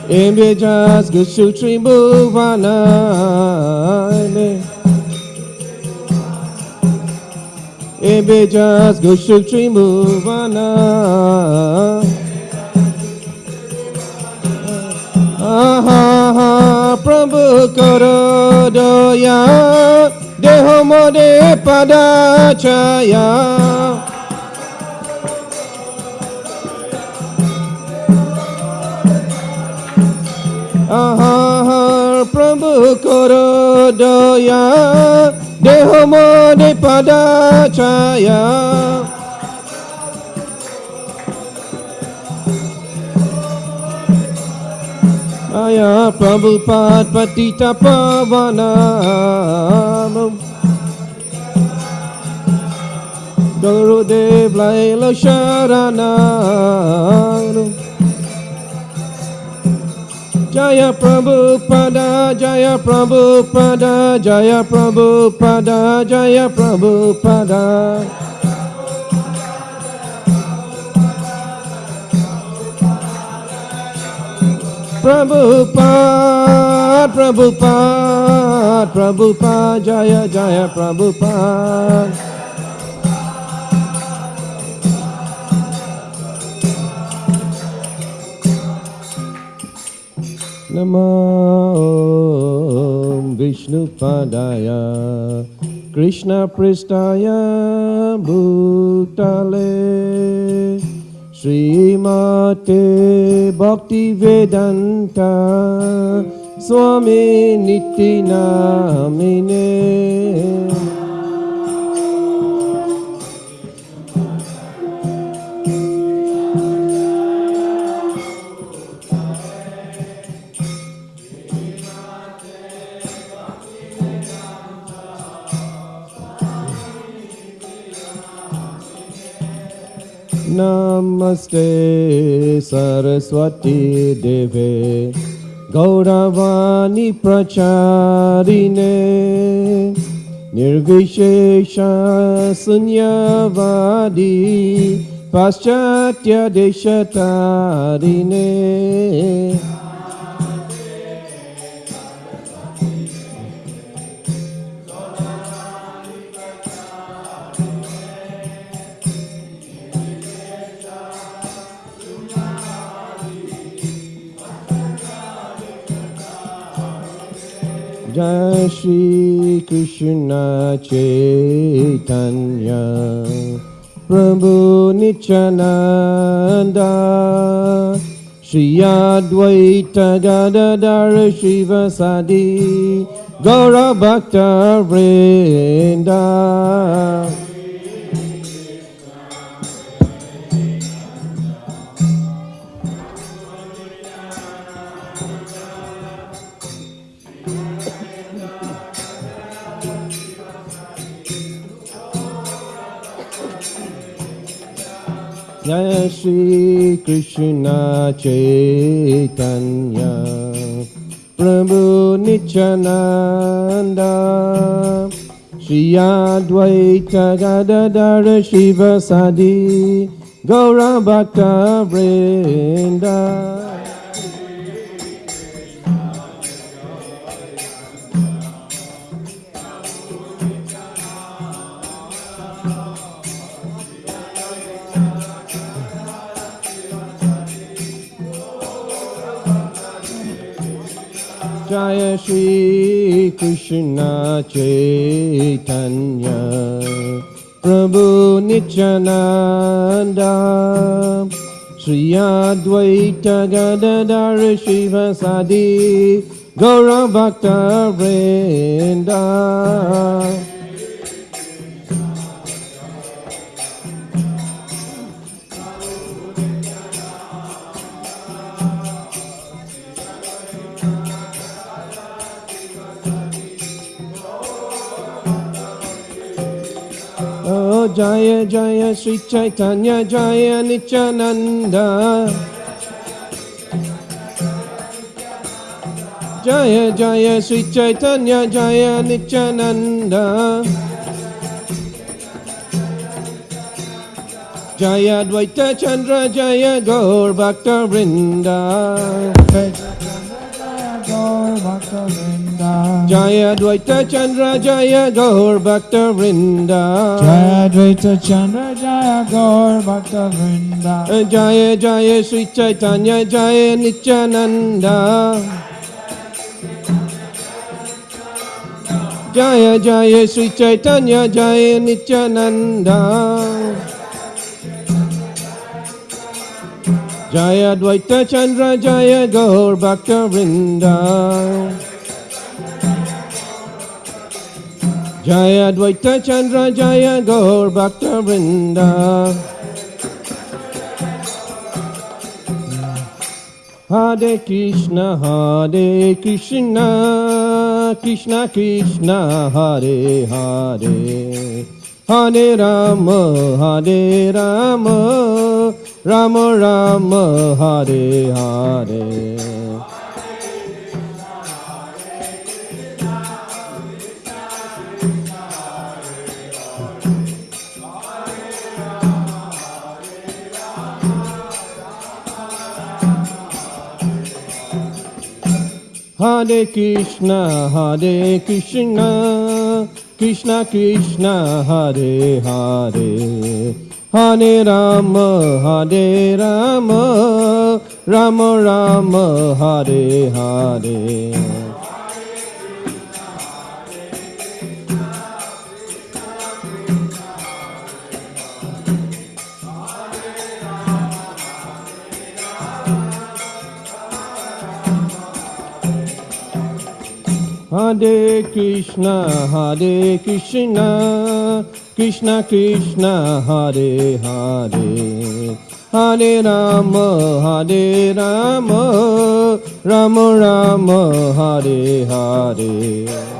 Imbijas Gushutri Bhuvana Imbijas Gushutri Bhuvana Aha Prabhu Korodoya Dehomode Padachaya Aha Prabhu Korodoya Dehomode Padachaya Aya Prabhupada Patita Pavana Gurudev Laila Sharana Jaya Prabhupada Jaya Prabhupada Jaya Prabhupada Jaya Prabhupada Prabhupada, Prabhupada, Prabhupada, Jaya, Jaya, Prabhupada. Namo Vishnupadaya, Krishna Pristaya Bhutale. Srimate Bhaktivedanta Swami Niti Namine Namaste Saraswati Deve Gauravani Pracharine Nirvishesha Sunyavadi Paschatya Deshatarine Jai Shri Krishna Chaitanya Prabhu Nityananda Shri Advaita Gadadhara Shivasadi Gaura Bhakta Vrinda Jai Shri Krishna Chaitanya Prabhu Nityananda Shri Advaita Gadadhara Shivasadi Gaura Bhakta Vrinda Jaya Shri Krishna Chaitanya Prabhu Nityananda Shri Advaita Gadadhara Shivasadi Gaura Bhakta Vrinda Jaya Jaya Sri Chaitanya Jaya Nityananda Jaya Jaya Sri Chaitanya Jaya Nityananda Jaya Dvaita Chandra Jaya Gaur Bhakta Vrinda. Jaya Dvaita Chandra Jaya Gaur Bhakta Vrinda. Jaya Dvaita Chandra Jaya Gaur Bhakta Vrinda. Jaya Jaya Sri Chaitanya Jaya Nityananda. Jaya Jaya Sri Chaitanya Jaya Nityananda. Jaya Dvaita Chandra Jaya Gaur Bhakta Vrinda. Jaya Dvaita Chandra Jaya Gaur Bhakta Vrinda. Hare Krishna Krishna Krishna Hare Hare, Hare Rama Rama Rama Hare Hare. Hare Krishna Krishna Krishna Hare Hare, Hare Rama Rama Rama Hare Hare. Hare Krishna Krishna Krishna Hare Hare, Hare Rama Rama Rama Hare Hare.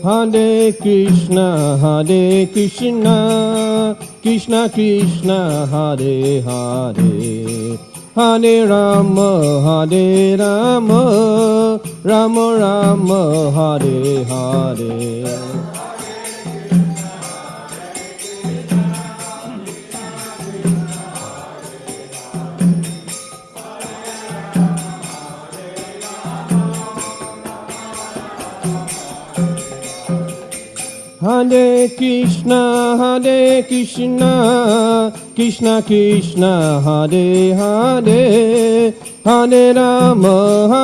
Hare Krishna Krishna Krishna Hare Hare, Hare Rama Rama Rama Hare Hare. Hare Krishna Krishna Krishna Hare Hare, Hare Rama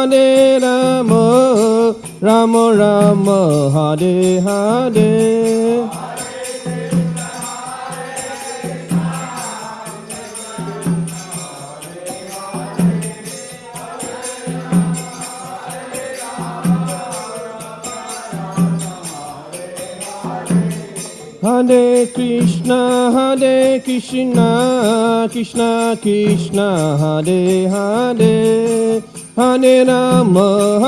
Rama Rama Hare Hare. Hare Krishna Krishna Krishna Hare Hare, Hare Rama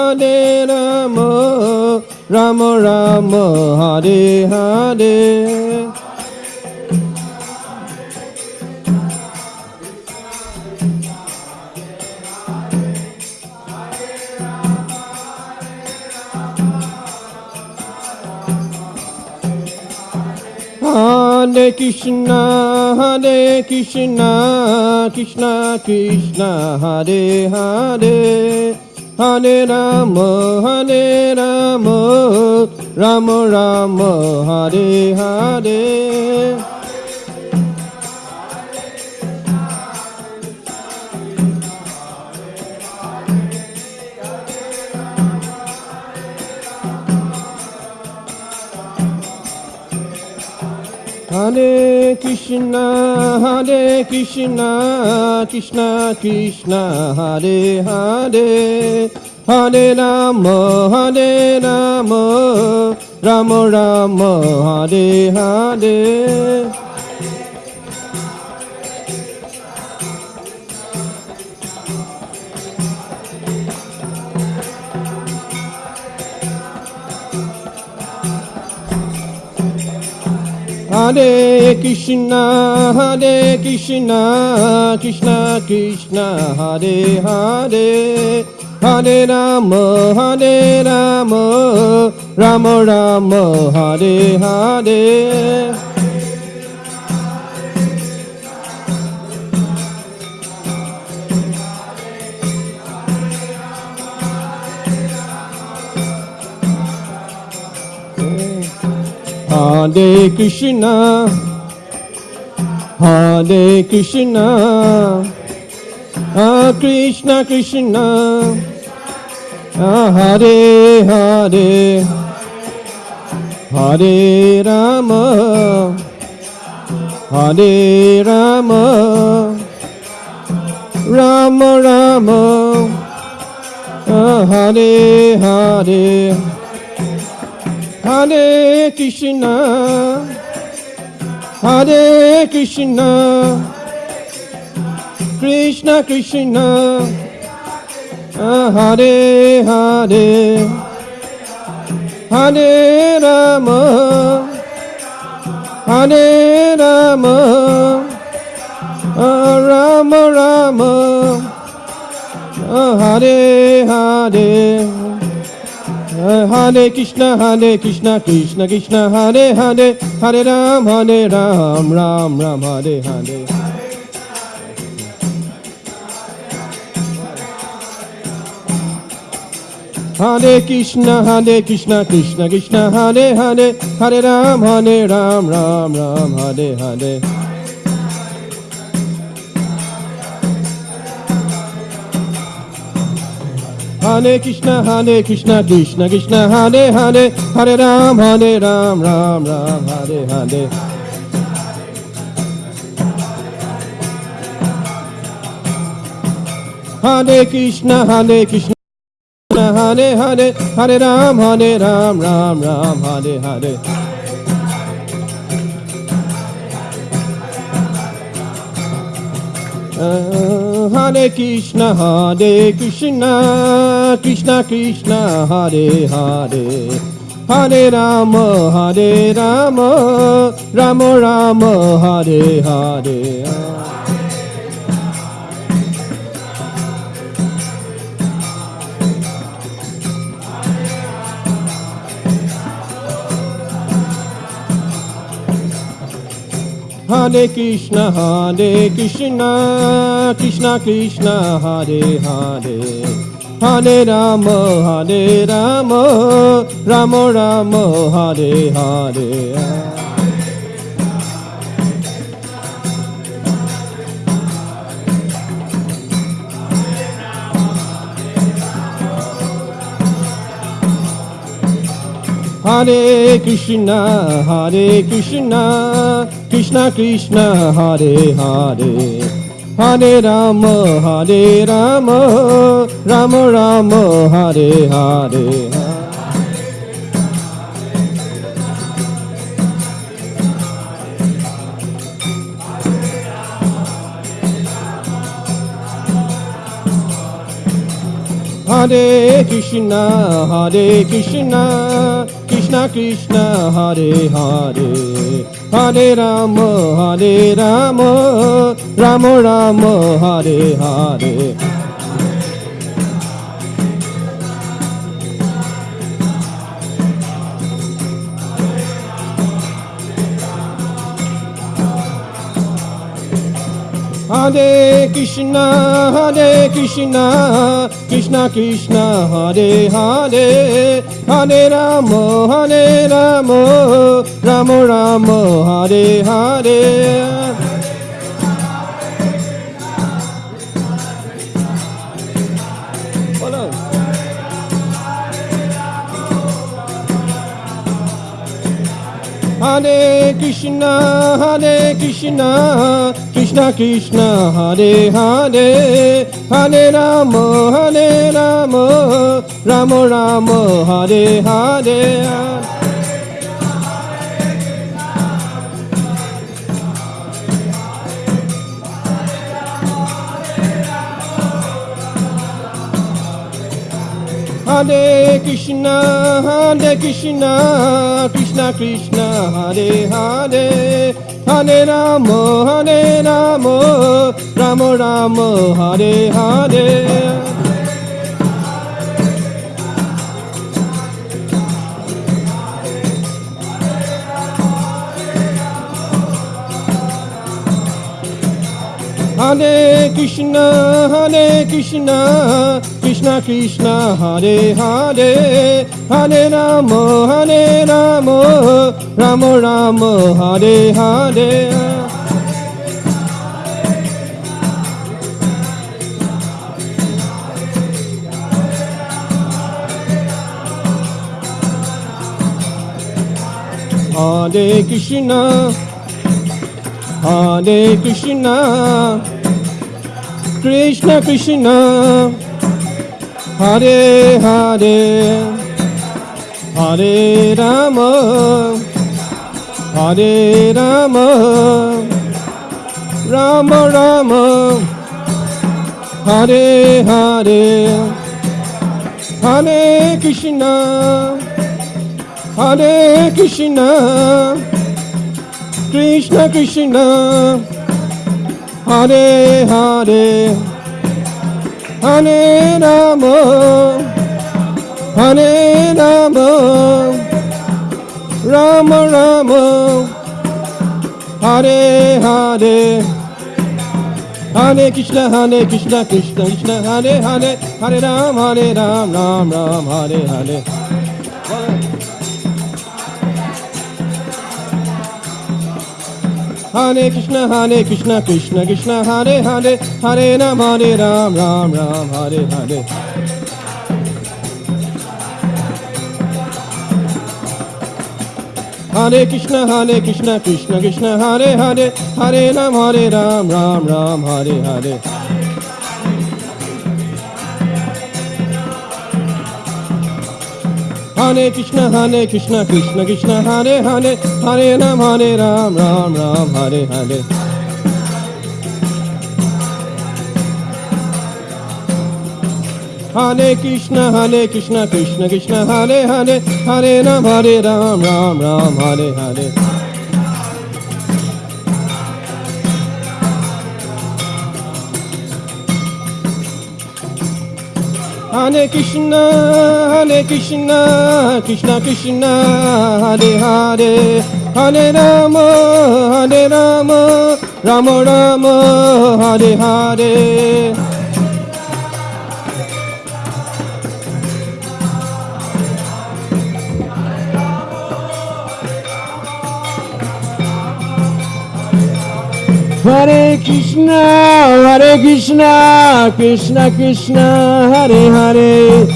Rama Rama Hare Hare. Hare Krishna Krishna Krishna Hare Hare, Hare Rama Rama Rama Hare Hare. Hare Krishna Krishna Krishna Hare Hare, Hare Rama Rama Rama Hare Hare. Hare Krishna, Krishna Krishna, Hare Hare, Hare Rama, Rama Rama, Hare Hare. Hare Krishna, Krishna Krishna, Hare Hare, Hare Rama, Rama Rama, Hare Hare. Hare Krishna, Krishna Krishna, Hare Hare, Hare Rama, Rama Rama, Hare Hare. Hare Krishna, Krishna Krishna, Hare Hare, Hare Ram, Ram Ram, Hare Hare. Hare Krishna, Krishna Krishna, Hare Hare, Hare Ram, Ram Ram, Hare Hare. Hare Krishna, Krishna Krishna, Hare Hare, Hare Ram, Ram Ram, Hare Hare. Hare Krishna, Hare Hare, Hare Ram, Ram Ram, Hare Hare. Hare Krishna, Krishna Krishna, Hare Hare, Hare Rama, Rama Rama, Hare Hare. Hare Krishna, Krishna Krishna, Hare Hare, Hare Rama, Rama Rama, Hare Hare. Hare Krishna, Krishna Krishna, Hare Hare, Hare Rama, Rama Rama, Hare Hare. Hare Krishna, Krishna Krishna, Hare Hare, Hare Rama, Rama Rama, Hare Hare. Hare Krishna, Krishna Krishna, Hare Hare, Hare Rama, Rama Rama, Hare Hare. Hare Krishna, Krishna Krishna, Hare Hare, Hare Rama, Rama Rama, Hare Hare. Hare Krishna, Krishna Krishna, Hare Hare, Hare Rama, Rama Rama, Hare Hare. Hare Krishna, Krishna Krishna, Hare Hare, Hare Rama, Rama Rama, Hare Hare. Hare Krishna, Krishna Krishna, Hare Hare, Hare Rama, Rama Rama, Hare Hare. Hare Krishna, Krishna Krishna, Hare Hare, Hare Rama, Rama Rama, Hare Hare. Hare Krishna, Krishna Krishna, Hare Hare, Hare Ram, Ram Ram, Hare Hare. Hare Krishna, Krishna Krishna, Hare Hare, Hare Ram, Ram Ram, Hare Hare. Hare Krishna, Krishna Krishna, Hare Hare, Hare Ram, Ram Ram, Hare Hare. Hare Krishna, Krishna Krishna, Hare Hare, Hare Ram, Ram Ram, Hare Hare. Hare Krishna, Krishna Krishna, Hare Hare, Hare Ram, Ram Ram, Hare Hare. Hare Krishna, Krishna Krishna, Hare Hare, Hare Rama, Rama Rama, Hare Hare. Hare Krishna, Krishna Krishna, Hare Hare,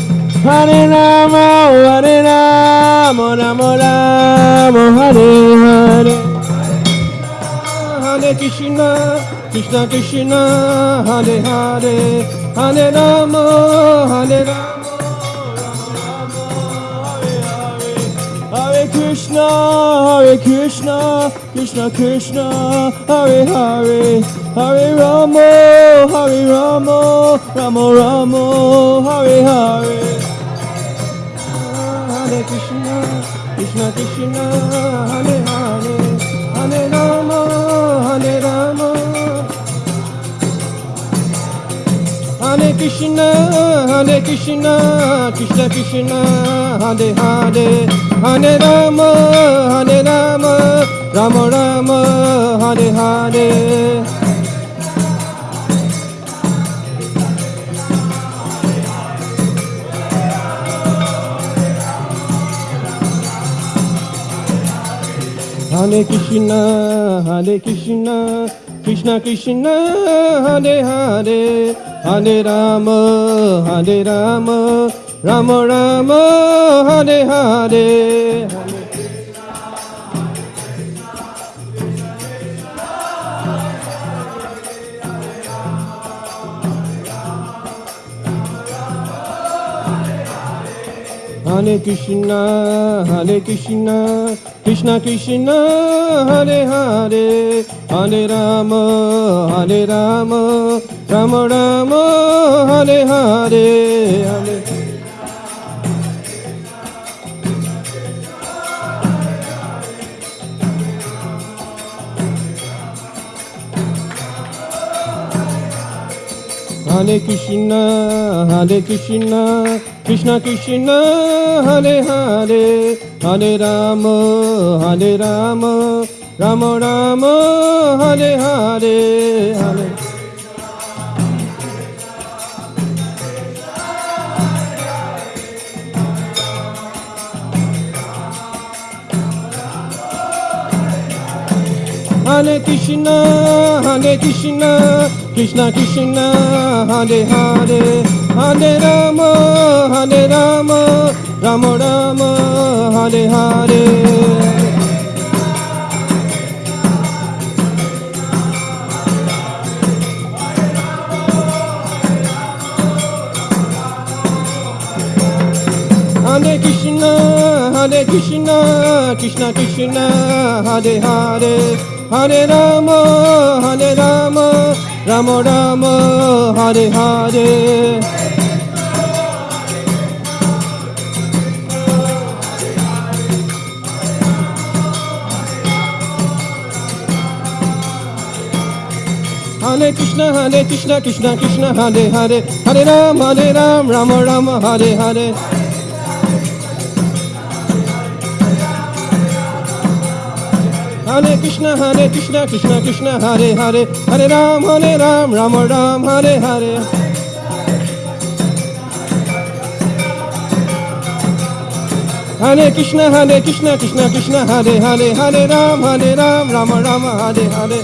Hare Rama, Rama Rama, Hare Hare. Hare Krishna, Krishna Krishna, Hare Hare, Hare Rama, Hare Krishna, Krishna Krishna, Hare Hare, Hare Rama, Rama Rama, Hare Hare. Hare Krishna, Krishna Krishna, Hare Hare, Hare Rama, Hare Krishna, Krishna Krishna, Hare Hare, Hare Rama, Rama Rama, Hare Hare. Hare Krishna, Krishna Krishna, Hare Hare, Hare Rama, Rama Rama, Hare Hare. Hare Krishna, Krishna Krishna, Hare Hare, Hare Rama, Rama Rama, Hare Hare. Krishna, Krishna Krishna, Hare Hare, Hare Rama, Rama Rama, Hare Hare, Hare. Hare Krishna, Krishna Krishna, Hare Hare, Hare Rama, Rama Rama, Hare Hare. Hare Krishna, Krishna Krishna, Hare Hare, Hare Rama, Rama Rama, Hare Hare. Hare Krishna, Krishna Krishna, Hare Hare, Hare Ram, Rama Rama, Hare Hare. Hare Krishna, Krishna Krishna, Hare Hare, Hare Ram, Rama Ram, Hare Hare. Hare Krishna, Krishna Krishna, Hare Hare, Hare Ram, Rama Rama, Hare Hare.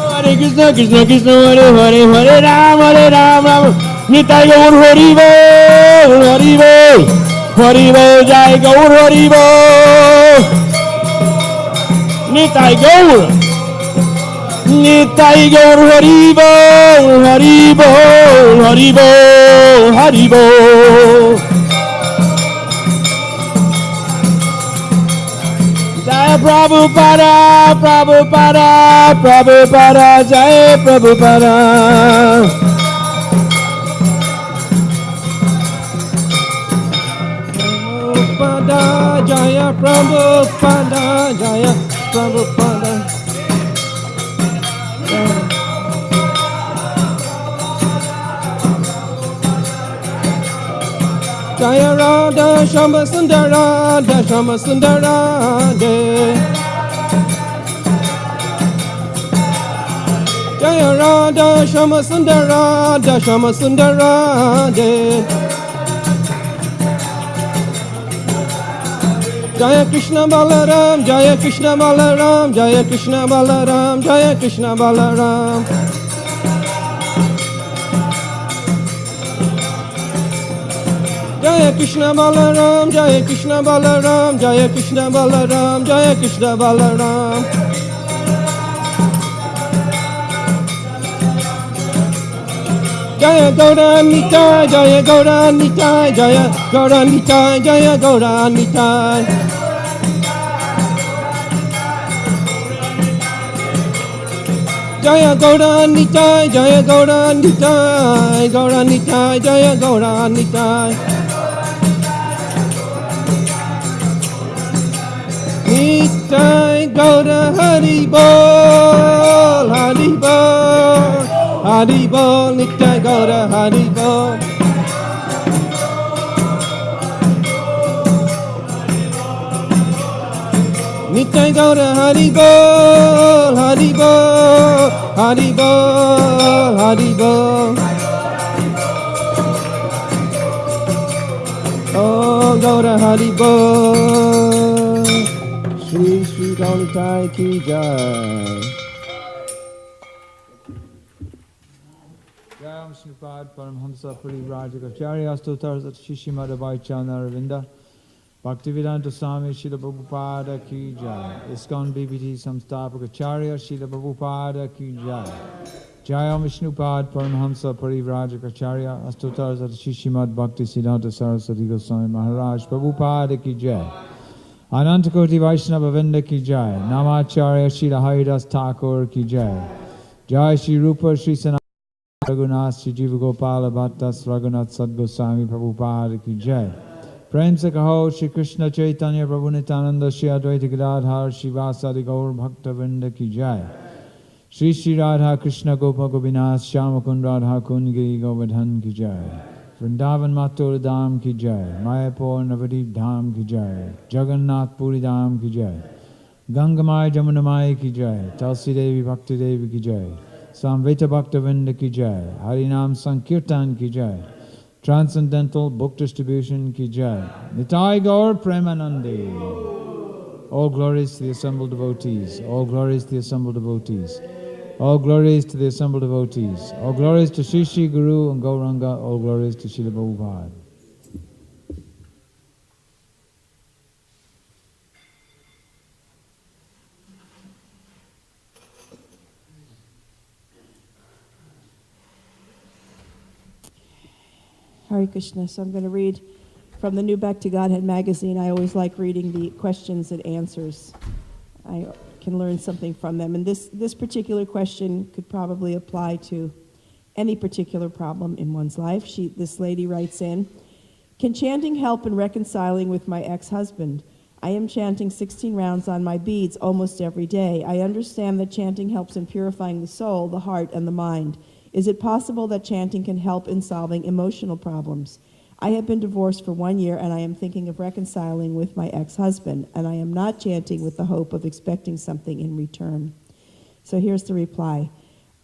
Hare Krishna, Krishna, Hare Hare, Hare Ram, Rama. Nitai Gaur Hari Bol, Hari Bol, Hari Bol, Jai Gaur Hari Bol. Nitai Gaur Hari Bol, Hari Bol, Hari Bol, Hari Bol. Jai Prabhupada, Jai Prabhupada. Jaya Prabhupada, Jaya Prabhupada. Jaya Radha Shama Sundara, Shama Sundara, Jaya Radha Shama Sundara, Shama Sundara, Jaya Krishna Balaram, Jaya Krishna Balaram, Jaya Krishna Balaram, Jaya Krishna Balaram. Jaya Krishna Balaram, Jaya Krishna Balaram, Jaya Krishna Balaram, Jaya Krishna Balaram. Jaya Gaura Nitai, Jaya Gaura Nitai, Jaya Gaura Nitai, Jaya Gaura Nitai. Jaya Gaura Nitai, Jaya Gaura Nitai, Gaura Nitai, Jaya Gaura Nitai. Nitai Gaura Hari Bol, Hari Bol, Hari Bol, Nitai Gaura Hari Bol. Nitai Gaura Hari Bol, Hari Bol, Hari Bol, Hari Bol. Oh, Gaura Hari Bol. Shri Shri Gaunitai Ki Jai. Jai Sripad Paramhamsa Parivrajacharya Astutar Shishimad Vaicana Ravinda Bhaktivedanta Swami Srila Prabhupada Ki Jai. ISKCON BBT Samstapakacharya Srila Prabhupada Ki Jai. Jai Vishnupad Paramhamsa Parivrajacharya Astutar Shishimad Bhakti Siddhanta Saraswati Goswami Maharaj Prabhupada Ki Jai. Anantakoti Vaishnava Vrinda Ki Jai. Namacharya Srila Haridas Thakur Ki Jai. Jai Shri Rupa Shri Sanatana Raghunath Shri Jiva Gopala Bhattas Raghunath Sadgoswami Prabhupada Ki Jai. Prem se kaho Shri Krishna Chaitanya Prabhu Nityananda Shri Advaita Gadadhar Shri Vasadi Gaur Bhakta Vrinda Ki Jai. Shri Shri Radha Krishna Gopa Gopinath Shama Kund Radha Kund Giri Govardhan Ki Jai. Vrindavan Mathur Dham Ki Jai. Mayapur Navadip Dham Ki Jai. Jagannath Puri Dham Ki Jai. Gangamai Jamunamai Ki Jai. Tulsi Devi Bhakti Devi Ki Jai. Samveta Bhaktavinda Ki Jai. Harinam Sankirtan Ki Jai. Transcendental Book Distribution Ki Jai. Nitai Gaur Premanande. All glories to the assembled devotees. All glories to the assembled devotees. All glories to the assembled devotees. All glories to Sri Sri Guru and Gauranga. All glories to Srila Prabhupada. Hare Krishna. So I'm going to read from the New Back to Godhead magazine. I always like reading the questions and answers. I can learn something from them. And this particular question could probably apply to any particular problem in one's life. This lady writes in, can chanting help in reconciling with my ex-husband? I am chanting 16 rounds on my beads almost every day. I understand that chanting helps in purifying the soul, the heart, and the mind. Is it possible that chanting can help in solving emotional problems? I have been divorced for 1 year, and I am thinking of reconciling with my ex-husband, and I am not chanting with the hope of expecting something in return. So here's the reply.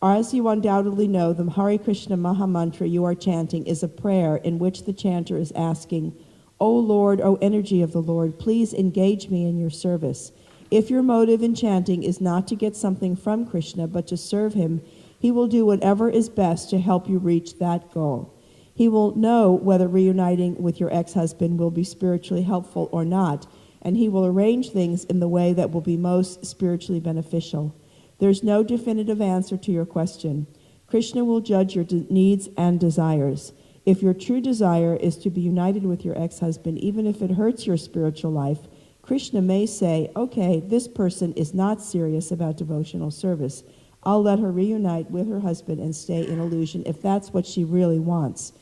As you undoubtedly know, the Hare Krishna Maha Mantra you are chanting is a prayer in which the chanter is asking, O Lord, O energy of the Lord, please engage me in your service. If your motive in chanting is not to get something from Krishna, but to serve him, he will do whatever is best to help you reach that goal. He will know whether reuniting with your ex-husband will be spiritually helpful or not, and he will arrange things in the way that will be most spiritually beneficial. There's no definitive answer to your question. Krishna will judge your needs and desires. If your true desire is to be united with your ex-husband, even if it hurts your spiritual life, Krishna may say, okay, this person is not serious about devotional service. I'll let her reunite with her husband and stay in illusion if that's what she really wants.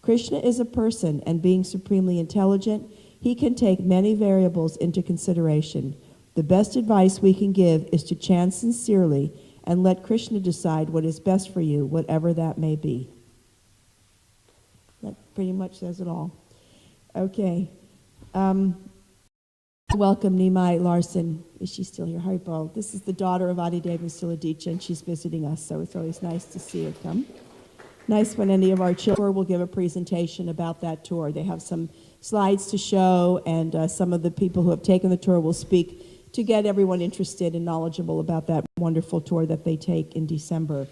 Krishna is a person, and being supremely intelligent, he can take many variables into consideration. The best advice we can give is to chant sincerely and let Krishna decide what is best for you, whatever that may be. That pretty much says it all. Okay. Welcome, Nimai Larson. Is she still here? Haribol. This is the daughter of Adidev and Siladicha, and she's visiting us, so it's always nice to see her come. Nice when any of our children will give a presentation about that tour. They have some slides to show, and some of the people who have taken the tour will speak to get everyone interested and knowledgeable about that wonderful tour that they take in December.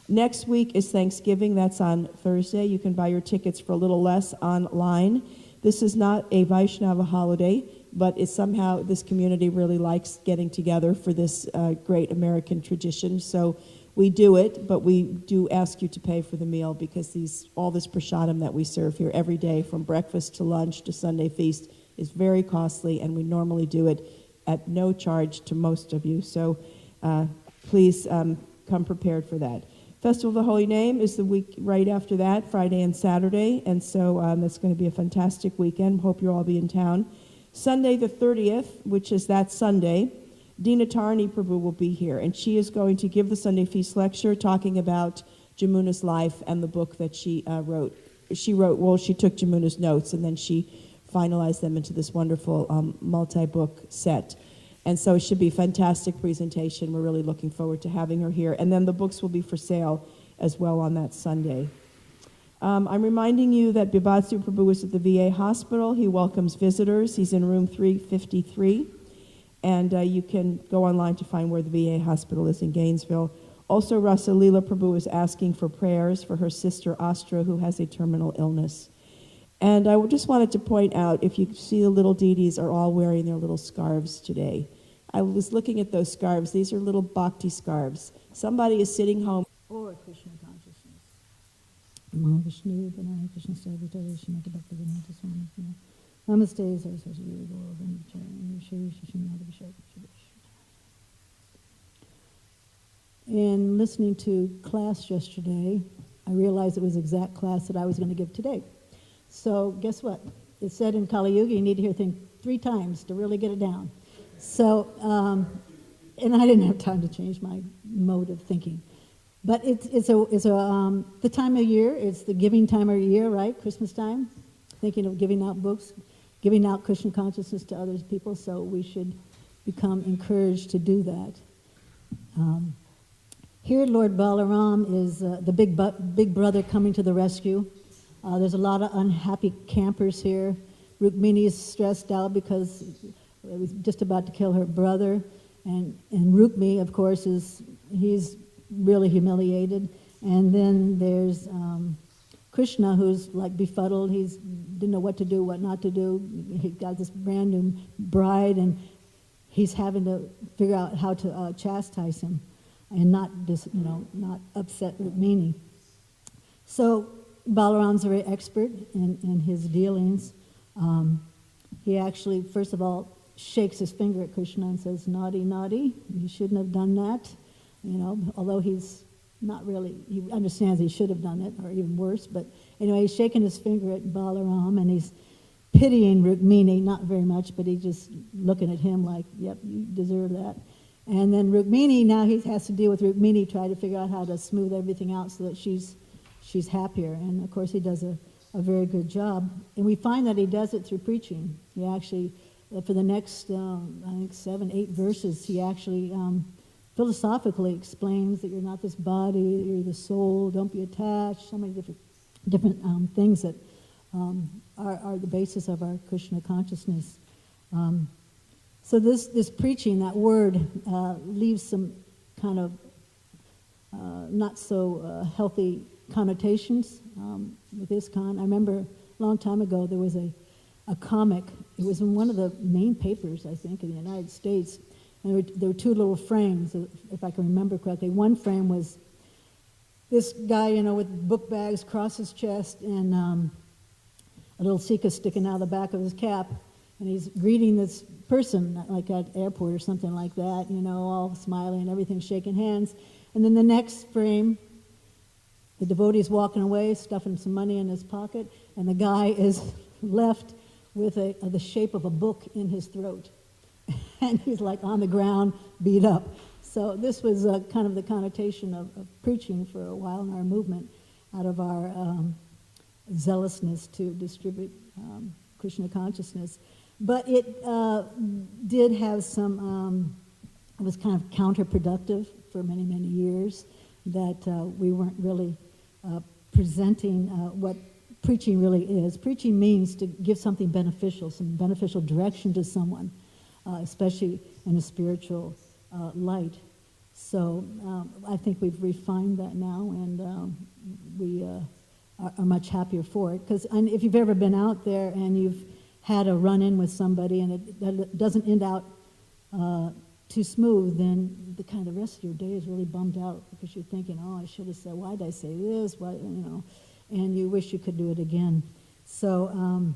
Next week is Thanksgiving. That's on Thursday. You can buy your tickets for a little less online. This is not a Vaishnava holiday, but it's somehow this community really likes getting together for this great American tradition. So we do it, but we do ask you to pay for the meal because all this prasadam that we serve here every day, from breakfast to lunch to Sunday feast, is very costly, and we normally do it at no charge to most of you. So please come prepared for that. Festival of the Holy Name is the week right after that, Friday and Saturday, and so that's going to be a fantastic weekend. Hope you'll all be in town. Sunday the 30th, which is that Sunday, Dina Tarni Prabhu will be here, and she is going to give the Sunday Feast lecture talking about Jamuna's life and the book that she wrote. She took Jamuna's notes, and then she finalized them into this wonderful multi-book set. And so it should be a fantastic presentation. We're really looking forward to having her here. And then the books will be for sale as well on that Sunday. I'm reminding you that Bibhatsu Prabhu is at the VA hospital. He welcomes visitors. He's in room 353. And you can go online to find where the VA hospital is in Gainesville. Also, Rasalila Prabhu is asking for prayers for her sister Astra, who has a terminal illness. And I just wanted to point out, if you see the little deities are all wearing their little scarves today. I was looking at those scarves. These are little bhakti scarves. Somebody is sitting home. Or Krishna consciousness. Mahavishnu, Vinaya, Krishna Sarvata, Srimati Bhaktivedanta Swami. Namaste, Saraswati Devi, Govardhan, Shri Shishimada Vishak. In listening to class yesterday, I realized it was the exact class that I was going to give today. So guess what? It said in Kali Yuga you need to hear things 3 times to really get it down. So and I didn't have time to change my mode of thinking. But it's the time of year. It's the giving time of year, right? Christmas time. Thinking of giving out books, giving out Krishna consciousness to other people. So we should become encouraged to do that. Here, Lord Balaram is the big brother coming to the rescue. There's a lot of unhappy campers here. Rukmini is stressed out because it was just about to kill her brother, and Rukmi, of course, he's really humiliated. And then there's Krishna, who's like befuddled. He didn't know what to do, what not to do. He got this brand new bride, and he's having to figure out how to chastise him and not upset Rukmini. So Balaram's very expert in his dealings. He actually, first of all, shakes his finger at Krishna and says, "Naughty, naughty, you shouldn't have done that." Although he's not really, he understands he should have done it, or even worse. But anyway, he's shaking his finger at Balaram, and he's pitying Rukmini, not very much, but he's just looking at him like, "Yep, you deserve that." And then Rukmini, now he has to deal with Rukmini, try to figure out how to smooth everything out so that she's happier. And of course, he does a very good job. And we find that he does it through preaching. He actually, for the next, I think 7, 8 verses, he actually philosophically explains that you're not this body, you're the soul, don't be attached, so many different things that are the basis of our Krishna consciousness. So this preaching, that word, leaves some kind of not so healthy connotations with ISKCON. I remember a long time ago there was a comic. It was in one of the main papers, I think, in the United States. And there were 2 little frames, if I can remember correctly. One frame was this guy, with book bags across his chest and a little sika sticking out of the back of his cap. And he's greeting this person, like at the airport or something like that, all smiling and everything, shaking hands. And then the next frame, the devotee's walking away, stuffing some money in his pocket, and the guy is left with the shape of a book in his throat. And he's like on the ground, beat up. So this was kind of the connotation of preaching for a while in our movement, out of our zealousness to distribute Krishna consciousness. But it did have some, it was kind of counterproductive for many, many years, that we weren't really presenting what preaching really is. Preaching means to give something beneficial, some beneficial direction to someone, especially in a spiritual light. So I think we've refined that now, and we are much happier for it. Because if you've ever been out there and you've had a run-in with somebody and it doesn't end out too smooth, then the rest of your day is really bummed out because you're thinking, "Oh, I should have said, why did I say this?" And you wish you could do it again. So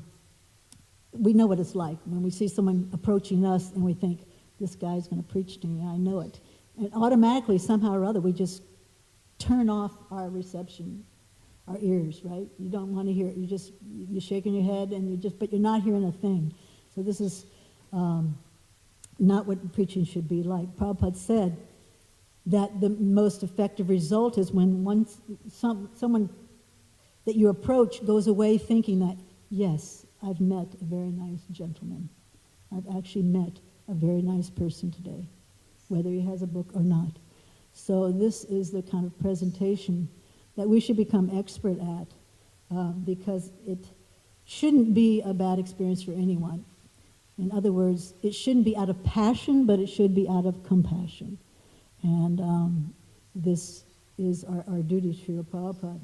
we know what it's like when we see someone approaching us and we think, "This guy's going to preach to me, I know it." And automatically, somehow or other, we just turn off our reception, our ears, right? You don't want to hear it. You're shaking your head, but you're not hearing a thing. So this is not what preaching should be like. Prabhupada said that the most effective result is when someone that you approach goes away thinking that, "Yes, I've met a very nice gentleman. I've actually met a very nice person today," whether he has a book or not. So this is the kind of presentation that we should become expert at, because it shouldn't be a bad experience for anyone. In other words, it shouldn't be out of passion, but it should be out of compassion. And this is our duty to Srila Prabhupada.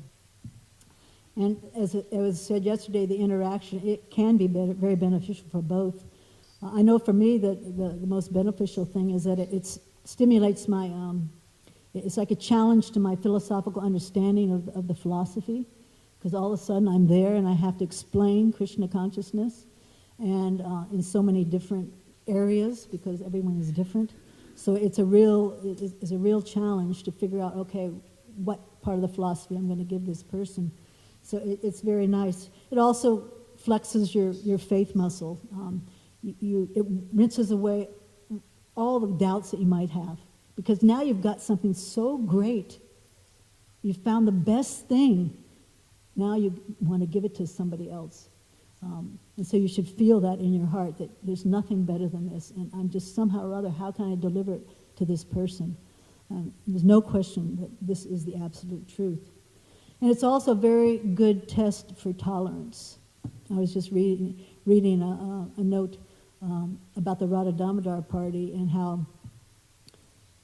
And as it was said yesterday, the interaction, it can be very beneficial for both. I know for me that the most beneficial thing is that it stimulates my, it's like a challenge to my philosophical understanding of the philosophy, because all of a sudden I'm there and I have to explain Krishna consciousness, and in so many different areas, because everyone is different. So it's a real challenge to figure out, okay, what part of the philosophy I'm going to give this person. So it's very nice. It also flexes your faith muscle. It rinses away all the doubts that you might have. Because now you've got something so great. You've found the best thing. Now you want to give it to somebody else. And so you should feel that in your heart, that there's nothing better than this. And I'm just somehow or other, how can I deliver it to this person? There's no question that this is the absolute truth. And it's also a very good test for tolerance. I was just reading a note about the Radha Damodar party and how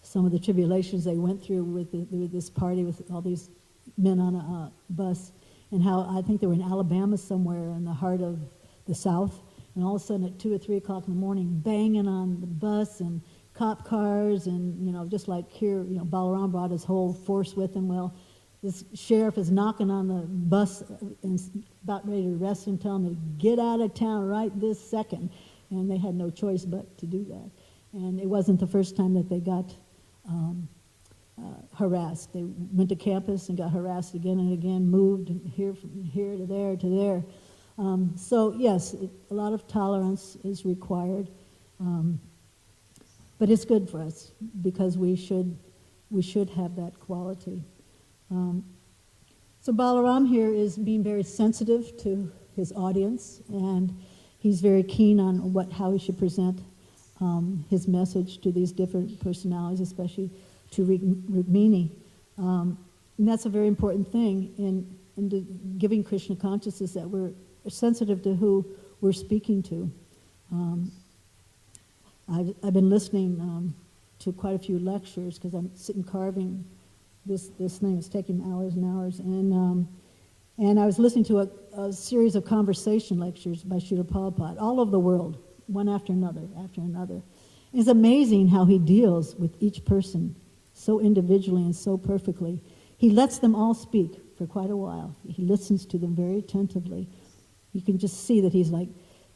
some of the tribulations they went through with this party with all these men on a bus, and how I think they were in Alabama somewhere in the heart of the South, and all of a sudden at 2 or 3 o'clock in the morning, banging on the bus and cop cars, and just like here, Balaram brought his whole force with him. Well, this sheriff is knocking on the bus and about ready to arrest him, telling him to get out of town right this second, and they had no choice but to do that. And it wasn't the first time that they got harassed. They went to campus and got harassed again and again, moved here from here to there to there. So yes, a lot of tolerance is required, but it's good for us because we should have that quality. So Balaram here is being very sensitive to his audience, and he's very keen on how he should present his message to these different personalities, especially to Rukmini. And that's a very important thing in giving Krishna consciousness, that we're sensitive to who we're speaking to. I've been listening to quite a few lectures because I'm sitting carving this thing. It's taking hours and hours. And I was listening to a series of conversation lectures by Srila Prabhupada all over the world, one after another, after another. It's amazing how he deals with each person so individually and so perfectly. He lets them all speak for quite a while. He listens to them very attentively. You can just see that he's like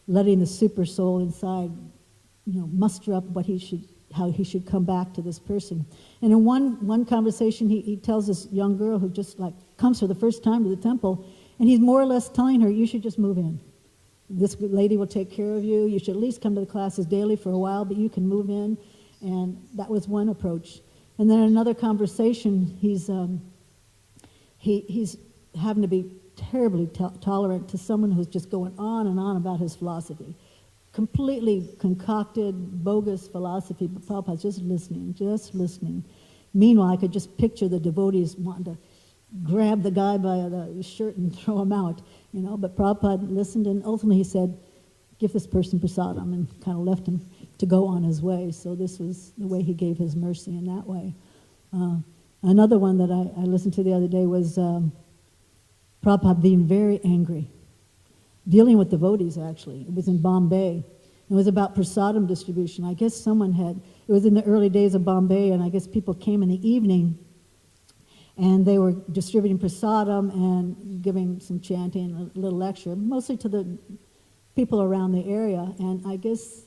letting the super soul inside, muster up how he should come back to this person. And in one conversation, he tells this young girl who just comes for the first time to the temple, and he's more or less telling her, you should just move in. This lady will take care of you. You should at least come to the classes daily for a while, but you can move in. And that was one approach. And then another conversation, he's having to be terribly tolerant to someone who's just going on and on about his philosophy. Completely concocted, bogus philosophy, but Prabhupada's just listening. Meanwhile, I could just picture the devotees wanting to grab the guy by the shirt and throw him out, but Prabhupada listened, and ultimately he said, give this person prasadam, and kind of left him to go on his way. So this was the way he gave his mercy in that way. Another one that I listened to the other day was Prabhupada being very angry, dealing with devotees, actually. It was in Bombay. It was about prasadam distribution. I guess it was in the early days of Bombay, and I guess people came in the evening, and they were distributing prasadam and giving some chanting, a little lecture, mostly to the people around the area. And I guess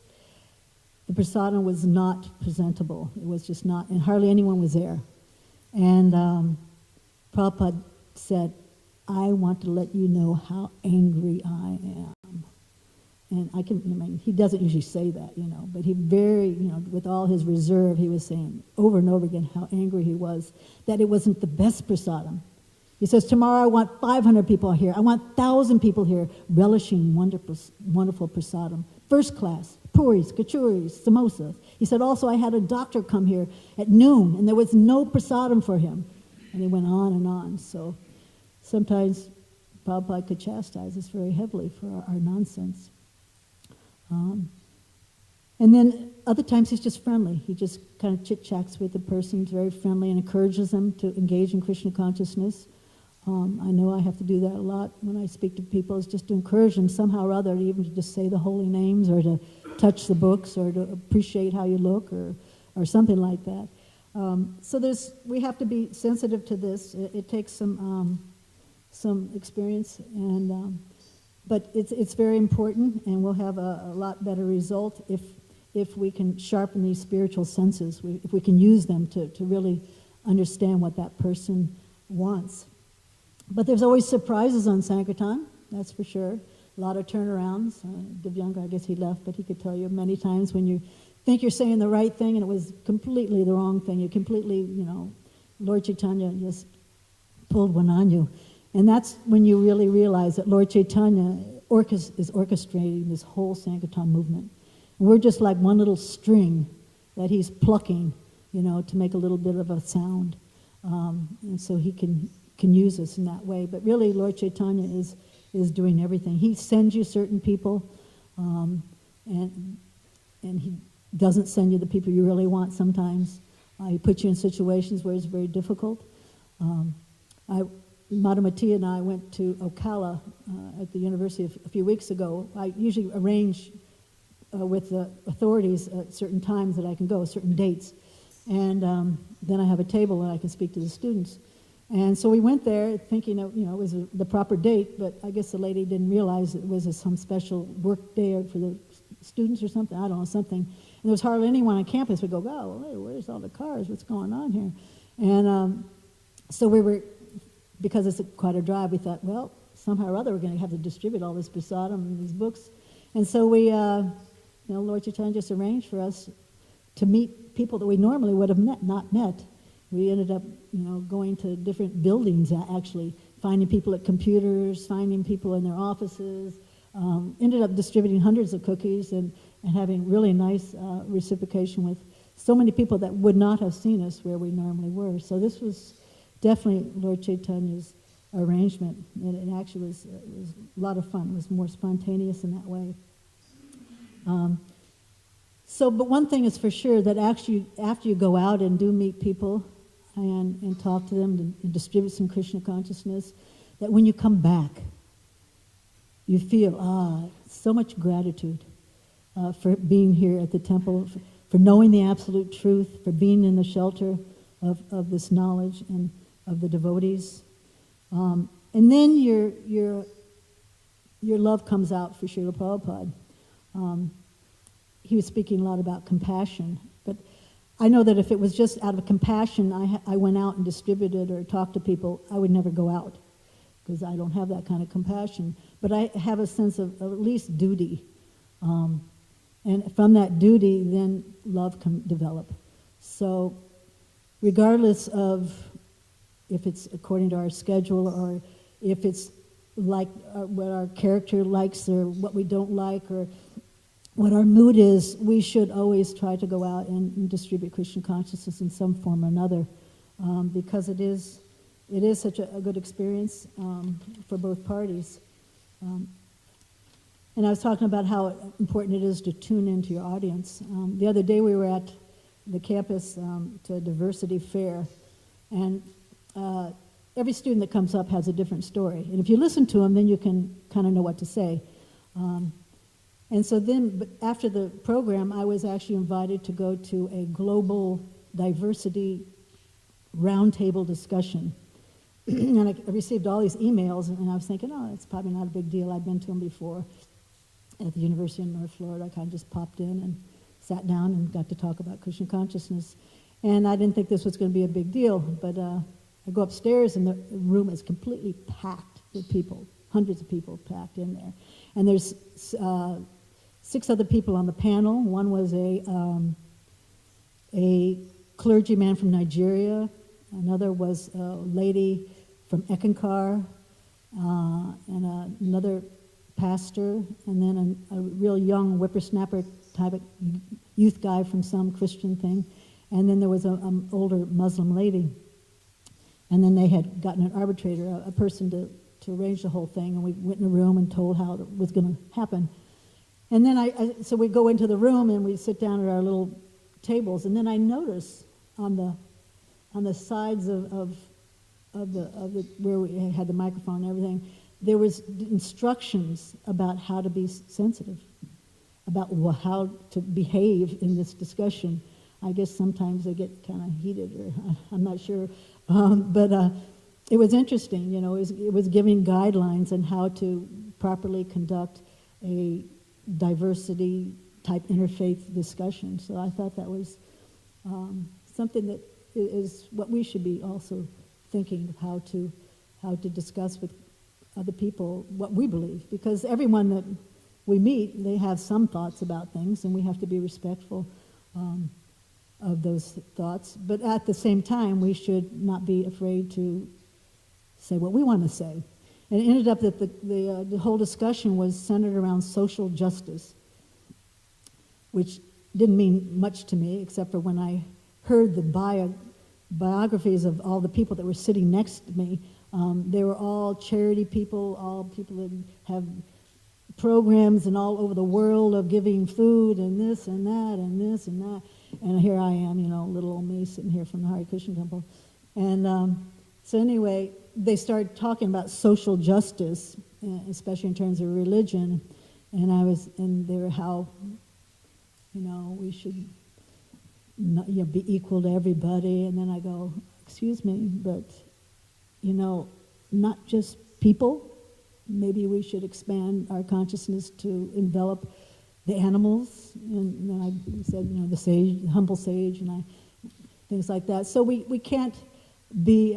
the prasadam was not presentable. It was just not, and hardly anyone was there. And Prabhupada said, I want to let you know how angry I am. And he doesn't usually say that, but he with all his reserve, he was saying over and over again how angry he was, that it wasn't the best prasadam. He says, tomorrow I want 500 people here. I want 1,000 people here relishing wonderful prasadam. First class, puris, kachuris, samosas. He said, also I had a doctor come here at noon, and there was no prasadam for him. And he went on and on. So sometimes Prabhupada could chastise us very heavily for our nonsense. And then other times he's just friendly. He just kind of chit-chats with the person. He's very friendly and encourages them to engage in Krishna consciousness. I know I have to do that a lot when I speak to people, is just to encourage them somehow or other, even to just say the holy names or to touch the books or to appreciate how you look or something like that. So we have to be sensitive to this. It takes some experience, but it's very important, and we'll have a lot better result if we can sharpen these spiritual senses, if we can use them to really understand what that person wants. But there's always surprises on Sankirtan, that's for sure. A lot of turnarounds. Divyanga, I guess he left, but he could tell you many times when you think you're saying the right thing, and it was completely the wrong thing. You completely, Lord Chaitanya just pulled one on you. And that's when you really realize that Lord Chaitanya is orchestrating this whole Sankirtan movement. And we're just like one little string that he's plucking, to make a little bit of a sound. And so he can use us in that way. But really, Lord Chaitanya is doing everything. He sends you certain people, and he doesn't send you the people you really want sometimes. He puts you in situations where it's very difficult. Madhumati and I went to Ocala at the university a few weeks ago. I usually arrange with the authorities at certain times that I can go, certain dates. And then I have a table and I can speak to the students. And so we went there thinking it was the proper date, but I guess the lady didn't realize it was some special work day for the students or something. I don't know, something. And there was hardly anyone on campus. We go, oh, hey, where's all the cars? What's going on here? And so we were, because it's quite a drive, we thought, well, somehow or other we're going to have to distribute all this prasadam and these books. And so we, Lord Chaitanya just arranged for us to meet people that we normally would have not met. We ended up, going to different buildings, actually, finding people at computers, finding people in their offices, ended up distributing hundreds of cookies and having really nice reciprocation with so many people that would not have seen us where we normally were. So this was definitely Lord Chaitanya's arrangement, and it actually was a lot of fun. It was more spontaneous in that way. But one thing is for sure, that actually after you go out and do meet people and talk to them and distribute some Krishna consciousness, that when you come back, you feel so much gratitude for being here at the temple, for knowing the absolute truth, for being in the shelter of this knowledge and of the devotees. And then your love comes out for Srila Prabhupada. He was speaking a lot about compassion, but I know that if it was just out of compassion I went out and distributed or talked to people, I would never go out, because I don't have that kind of compassion. But I have a sense of at least duty. And from that duty, then love can develop. So regardless of if it's according to our schedule or if it's like what our character likes or what we don't like or what our mood is, we should always try to go out and distribute Krishna consciousness in some form or another, because it is such a good experience for both parties. And I was talking about how important it is to tune into your audience. The other day we were at the campus to a diversity fair, and every student that comes up has a different story. And if you listen to them, then you can kind of know what to say. And so then, but after the program, I was actually invited to go to a global diversity roundtable discussion. And I received all these emails, and I was thinking, it's probably not a big deal. I've been to them before at the University of North Florida. I kind of just popped in and sat down and got to talk about Krishna consciousness. And I didn't think this was going to be a big deal, but I go upstairs, and the room is completely packed with people, hundreds of people packed in there. And there's 6 other people on the panel. One was a clergyman from Nigeria. Another was a lady from ISKCON, and another pastor, and then a real young whippersnapper type of youth guy from some Christian thing. And then there was an older Muslim lady. And then they had gotten an arbitrator, a person to arrange the whole thing, and we went in a room and told how it was going to happen. And then so we go into the room and we sit down at our little tables, and then I notice on the sides of the where we had the microphone and everything, there was instructions about how to be sensitive, about how to behave in this discussion. I guess sometimes they get kind of heated, or I'm not sure, but it was interesting. It was giving guidelines on how to properly conduct a diversity type interfaith discussion. So I thought that was something that is what we should be also thinking of, how to discuss with other people what we believe, because everyone that we meet, they have some thoughts about things, and we have to be respectful of those thoughts. But at the same time, we should not be afraid to say what we want to say. And it ended up that the whole discussion was centered around social justice, which didn't mean much to me, except for when I heard the biographies of all the people that were sitting next to me. They were all charity people, all people that have programs and all over the world of giving food and this and that and this and that. And here I am, little old me sitting here from the Hare Krishna temple. And so anyway, they started talking about social justice, especially in terms of religion. And they were how, we should not, be equal to everybody. And then I go, excuse me, but, not just people. Maybe we should expand our consciousness to envelop the animals. And then I said, the sage, the humble sage, and things like that. So we can't be,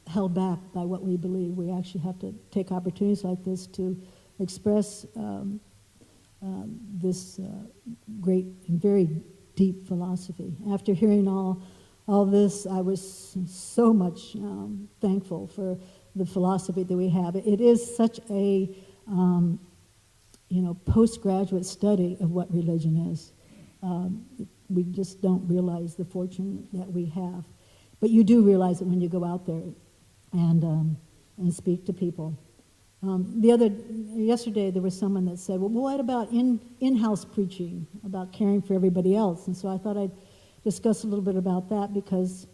held back by what we believe. We actually have to take opportunities like this to express this great and very deep philosophy. After hearing all this, I was so much thankful for the philosophy that we have. It is such a postgraduate study of what religion is. We just don't realize the fortune that we have. But you do realize it when you go out there and speak to people. Yesterday there was someone that said, well, what about in-house preaching, about caring for everybody else? And so I thought I'd discuss a little bit about that, because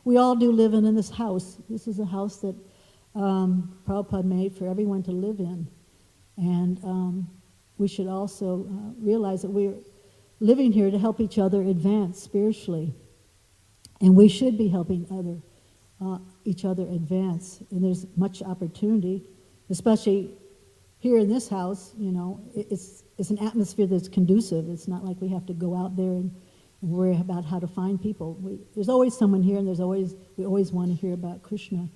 we all do live in this house. This is a house that Prabhupada made for everyone to live in. And we should also realize that we're living here to help each other advance spiritually. And we should be helping each other advance. And there's much opportunity, especially here in this house. It's an atmosphere that's conducive. It's not like we have to go out there and worry about how to find people. There's always someone here, and we always want to hear about Krishna.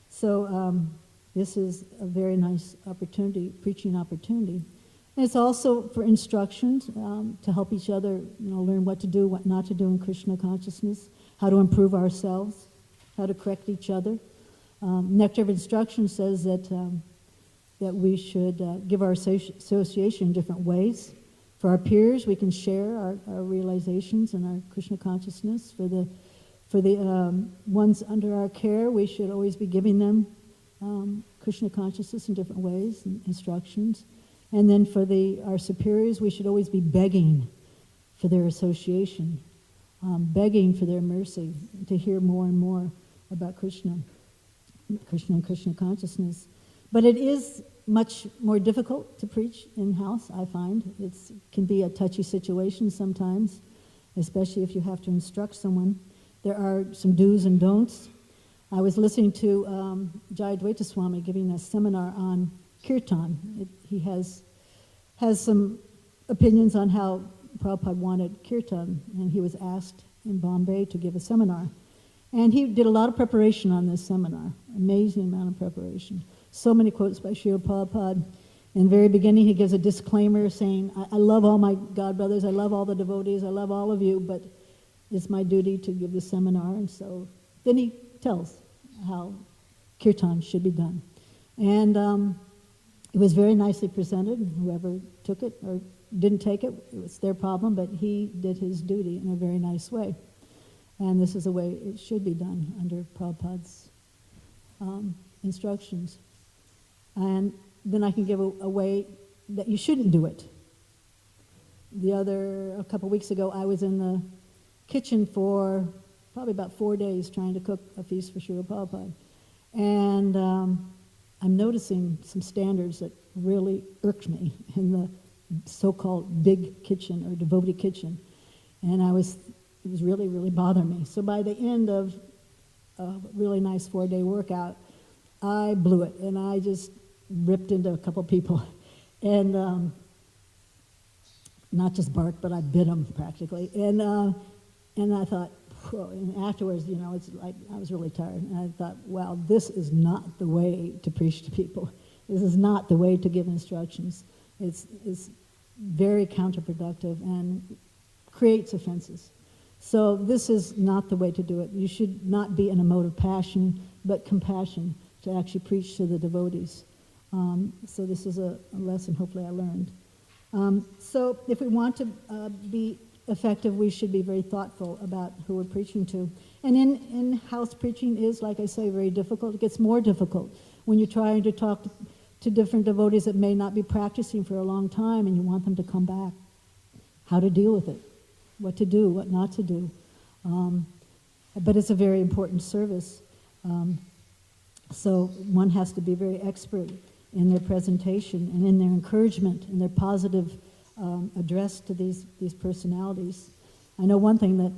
So this is a very nice opportunity, preaching opportunity. And it's also for instructions to help each other, learn what to do, what not to do in Krishna consciousness, how to improve ourselves, how to correct each other. Nectar of Instruction says that we should give our association in different ways. For our peers, we can share our realizations and our Krishna consciousness. For the ones under our care, we should always be giving them Krishna consciousness in different ways and instructions. And then for our superiors, we should always be begging for their association, begging for their mercy, to hear more and more about Krishna and Krishna consciousness. But it is much more difficult to preach in-house, I find. It can be a touchy situation sometimes, especially if you have to instruct someone. There are some do's and don'ts. I was listening to Jayadvaita Swami giving a seminar on Kirtan. He has some opinions on how Prabhupada wanted Kirtan, and he was asked in Bombay to give a seminar. And he did a lot of preparation on this seminar, amazing amount of preparation. So many quotes by Srila Prabhupada. In the very beginning, he gives a disclaimer saying, I love all my godbrothers, I love all the devotees, I love all of you, but it's my duty to give the seminar. And so then he tells how Kirtan should be done. And it was very nicely presented. Whoever took it or didn't take it, it was their problem, but he did his duty in a very nice way. And this is the way it should be done under Prabhupada's instructions. And then I can give a way that you shouldn't do it. A couple weeks ago, I was in the kitchen for probably about 4 days trying to cook a feast for Srila Prabhupada. And I'm noticing some standards that really irked me in the so-called big kitchen or devotee kitchen. And it was really, really bothering me. So by the end of a really nice 4-day workout, I blew it, and I just ripped into a couple people. And not just barked, but I bit them practically. And I thought, whoa, and afterwards, it's like I was really tired. And I thought, wow, this is not the way to preach to people. This is not the way to give instructions. It's very counterproductive, and creates offenses. So this is not the way to do it. You should not be in a mode of passion, but compassion to actually preach to the devotees. So this is a lesson hopefully I learned. So if we want to be effective, we should be very thoughtful about who we're preaching to. And in-house preaching is, like I say, very difficult. It gets more difficult when you're trying to talk to different devotees that may not be practicing for a long time and you want them to come back. How to deal with it, what to do, what not to do. But it's a very important service. So one has to be very expert in their presentation and in their encouragement and their positive address to these personalities. I know one thing that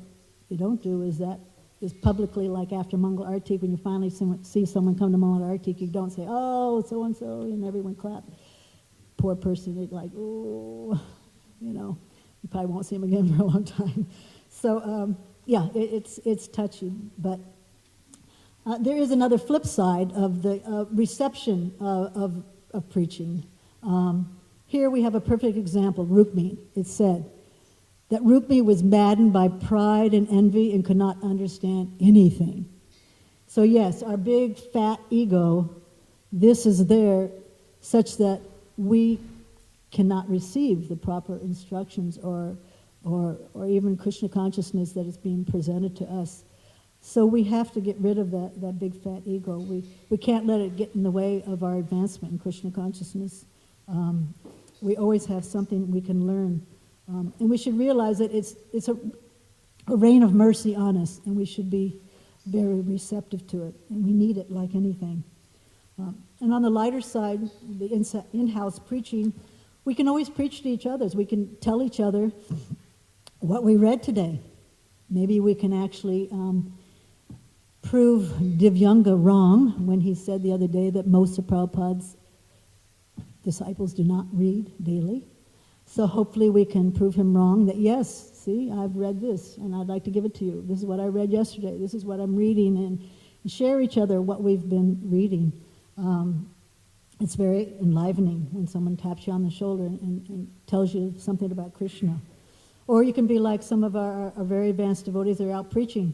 you don't do is publicly, like after Mangal Artik, when you finally see someone come to Mangal Artik, you don't say, oh, so-and-so, and everyone clap. Poor person, they're like, oh, you probably won't see him again for a long time. So, yeah, it's touchy, but there is another flip side of the reception of preaching. Here we have a perfect example, Rukmi. It said that Rukmi was maddened by pride and envy and could not understand anything. So yes, our big fat ego, this is there such that we cannot receive the proper instructions or even Krishna consciousness that is being presented to us. So we have to get rid of that big fat ego. We can't let it get in the way of our advancement in Krishna consciousness. We always have something we can learn. And we should realize that it's a rain of mercy on us, and we should be very receptive to it. And we need it like anything. And on the lighter side, the in-house preaching, we can always preach to each other. We can tell each other what we read today. Maybe we can actually prove Divyanga wrong when he said the other day that most of Prabhupada's disciples do not read daily. So hopefully we can prove him wrong that, yes, see, I've read this, and I'd like to give it to you. This is what I read yesterday. This is what I'm reading, and share each other what we've been reading. It's very enlivening when someone taps you on the shoulder and tells you something about Krishna. Or you can be like some of our very advanced devotees that are out preaching.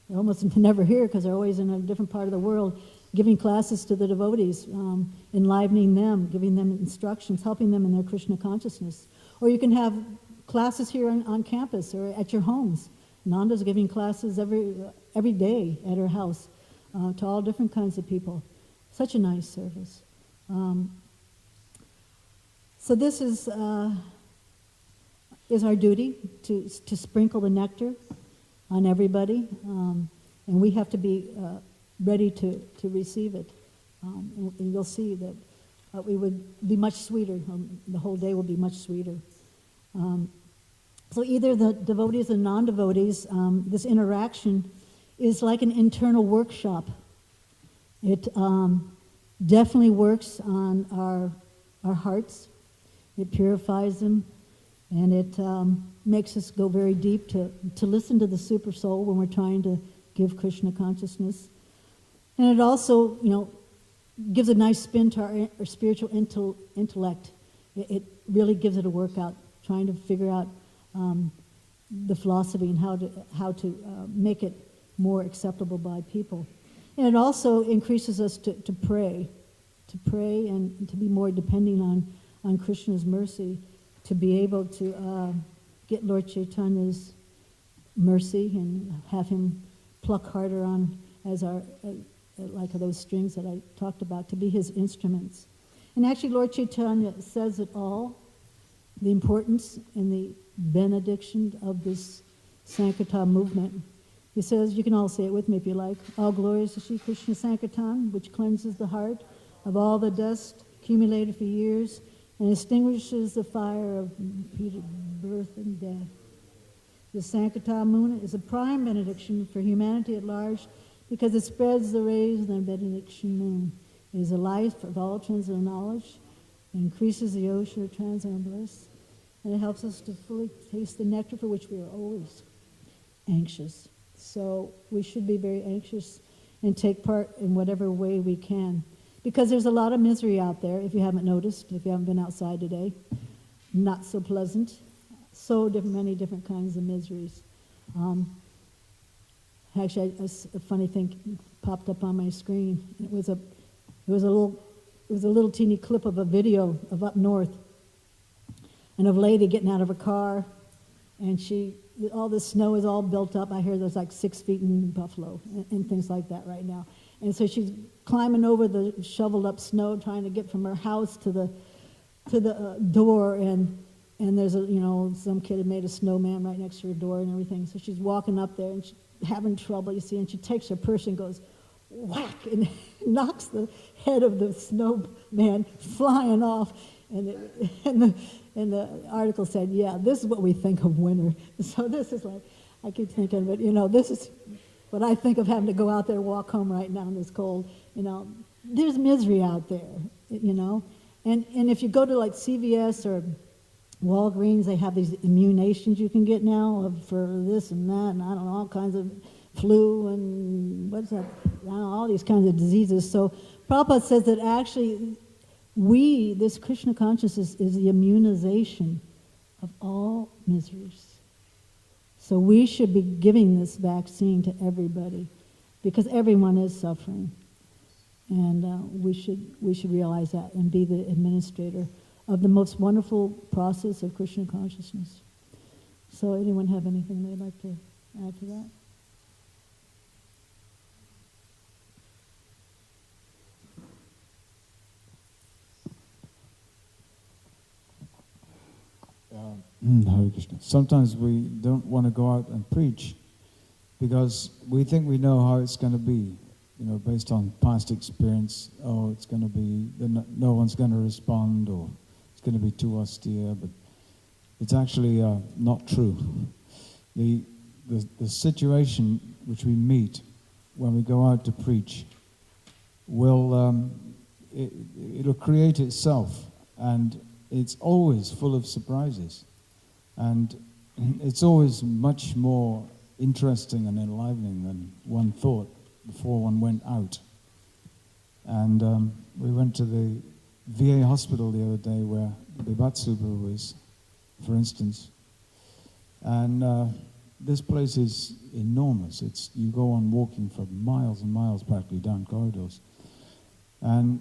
They're almost never here because they're always in a different part of the world, giving classes to the devotees, enlivening them, giving them instructions, helping them in their Krishna consciousness. Or you can have classes here on campus or at your homes. Nanda's giving classes every day at her house to all different kinds of people. Such a nice service. So this is our duty to sprinkle the nectar on everybody, and we have to be ready to receive it. And you'll see that we would be much sweeter. The whole day will be much sweeter. So either the devotees and non-devotees, this interaction is like an internal workshop. It definitely works on our hearts. It purifies them, and it makes us go very deep to listen to the super soul when we're trying to give Krishna consciousness. And it also, gives a nice spin to our spiritual intellect. It really gives it a workout, trying to figure out the philosophy and how to make it more acceptable by people. And it also increases us to pray and to be more depending on Krishna's mercy, to be able to get Lord Chaitanya's mercy and have him pluck harder on as like those strings that I talked about, to be his instruments. And actually Lord Chaitanya says it all, the importance and the benediction of this Sankirtan movement. He says, you can all say it with me if you like, all glories to Sri Krishna Sankirtan, which cleanses the heart of all the dust accumulated for years and extinguishes the fire of repeated birth and death. The Sankirtan movement is a prime benediction for humanity at large because it spreads the rays of the benediction moon. It is the life of all transcendental knowledge, it increases the ocean of transcendental bliss, and it helps us to fully taste the nectar for which we are always anxious. So we should be very anxious and take part in whatever way we can. Because there's a lot of misery out there, if you haven't noticed, if you haven't been outside today. Not so pleasant. many different kinds of miseries. Actually, a funny thing popped up on my screen. It was a little teeny clip of a video of up north, and of a lady getting out of a car, and all the snow is all built up. I hear there's like 6 feet in Buffalo and things like that right now. And so she's climbing over the shoveled up snow, trying to get from her house to the door, and there's some kid had made a snowman right next to her door and everything. So she's walking up there and she's having trouble, you see, and she takes her purse and goes whack and knocks the head of the snowman flying off. And the article said, yeah, this is what we think of winter. So this is like, I keep thinking, but this is what I think of having to go out there and walk home right now in this cold. There's misery out there, And if you go to like CVS or Walgreens, they have these immunizations you can get now for this and that, and I don't know, all kinds of flu and what's that, all these kinds of diseases. So Prabhupada says that actually this Krishna consciousness is the immunization of all miseries. So we should be giving this vaccine to everybody because everyone is suffering. And we should realize that and be the administrator of the most wonderful process of Krishna consciousness. So anyone have anything they'd like to add to that? Hare Krishna. Sometimes we don't want to go out and preach because we think we know how it's going to be, based on past experience. Oh, it's going to be, no one's going to respond, or it's going to be too austere, but it's actually not true. The situation which we meet when we go out to preach it'll create itself, and it's always full of surprises. And it's always much more interesting and enlivening than one thought before one went out. And we went to the VA hospital the other day where the Vatsuba was, for instance. And this place is enormous. You go on walking for miles and miles practically down corridors. And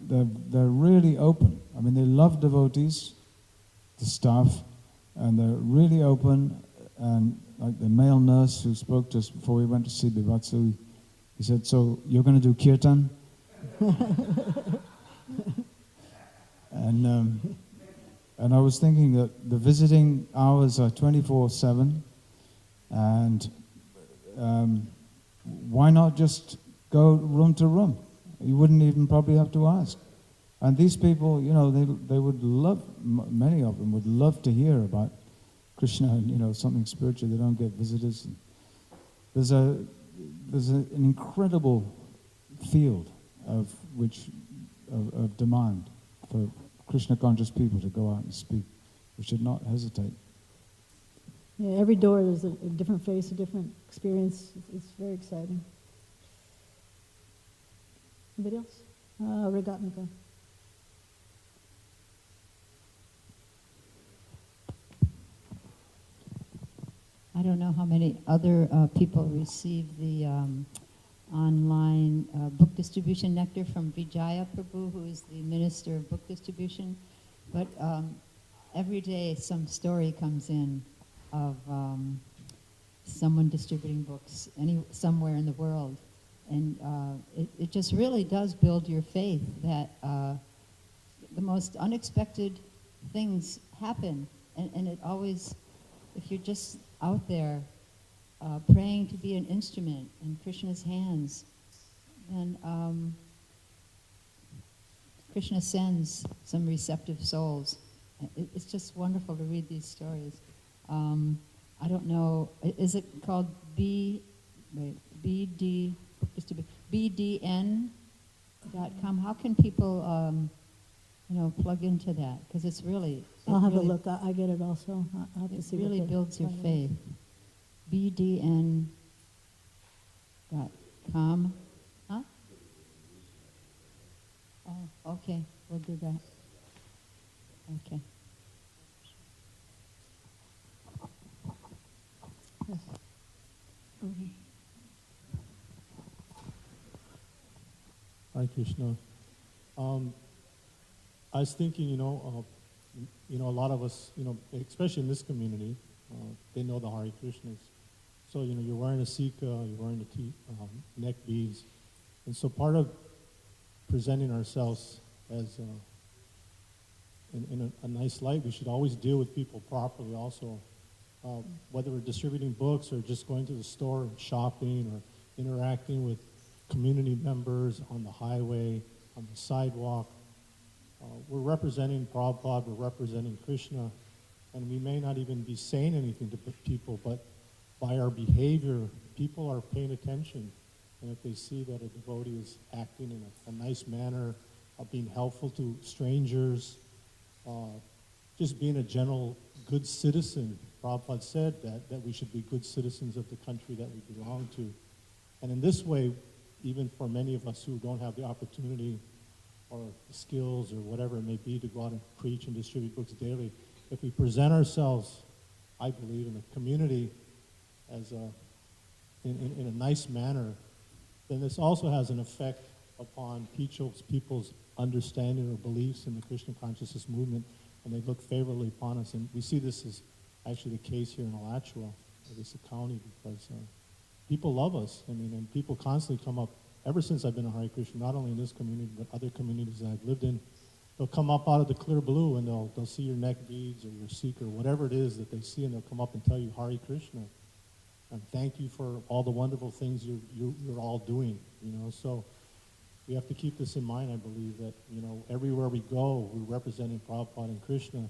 they're really open. I mean, they love devotees, the staff, and they're really open. And like the male nurse who spoke to us before we went to see Bivatsu, he said, "So you're going to do Kirtan?" And I was thinking that the visiting hours are 24/7, and why not just go room to room? You wouldn't even probably have to ask. And these people, they would love, many of them would love to hear about Krishna and, something spiritual. They don't get visitors. There's an incredible field of demand for Krishna conscious people to go out and speak. We should not hesitate. Yeah, every door is a different face, a different experience. It's very exciting. Anybody else? Regatnika. I don't know how many other people receive the online book distribution nectar from Vijaya Prabhu, who is the Minister of Book Distribution. But every day some story comes in of someone distributing books somewhere in the world. And it just really does build your faith that the most unexpected things happen. And it always, if you're just out there praying to be an instrument in Krishna's hands, then Krishna sends some receptive souls. It's just wonderful to read these stories. I don't know, is it called BDN.com? How can people, plug into that? Because it's really... I'll have a look. I get it also. I'll have to see. It really builds your faith. BDN.com. Huh? Oh, okay. We'll do that. Okay. Hare Krishna. I was thinking, a lot of us, especially in this community, they know the Hare Krishnas. So, you're wearing a sika, you're wearing the neck beads. And so part of presenting ourselves as in a nice light, we should always deal with people properly also. Whether we're distributing books or just going to the store and shopping or interacting with community members on the highway, on the sidewalk, we're representing Prabhupada, we're representing Krishna, and we may not even be saying anything to people, but by our behavior, people are paying attention. And if they see that a devotee is acting in a nice manner, being helpful to strangers, just being a general good citizen, Prabhupada said that we should be good citizens of the country that we belong to. And in this way, even for many of us who don't have the opportunity or the skills or whatever it may be to go out and preach and distribute books daily, if we present ourselves, I believe, in the community as in a nice manner, then this also has an effect upon people's understanding or beliefs in the Krishna consciousness movement, and they look favorably upon us. And we see this is actually the case here in Alachua, or this county, because people love us. I mean, and people constantly come up, ever since I've been a Hare Krishna, not only in this community, but other communities that I've lived in, they'll come up out of the clear blue and they'll see your neck beads or your sikh or whatever it is that they see, and they'll come up and tell you Hare Krishna. And thank you for all the wonderful things you're all doing, So we have to keep this in mind, I believe, that, everywhere we go, we're representing Prabhupada and Krishna,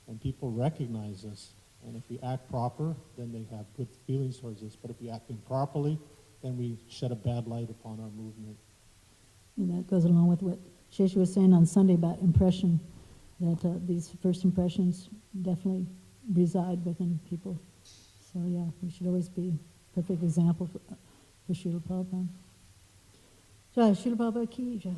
and people recognize us. And if we act proper, then they have good feelings towards us. But if we act improperly, then we shed a bad light upon our movement. And that goes along with what Shesha was saying on Sunday about impression, that these first impressions definitely reside within people. So yeah, we should always be a perfect example for Srila Prabhupada. Jai Srila Prabhupada ki jai.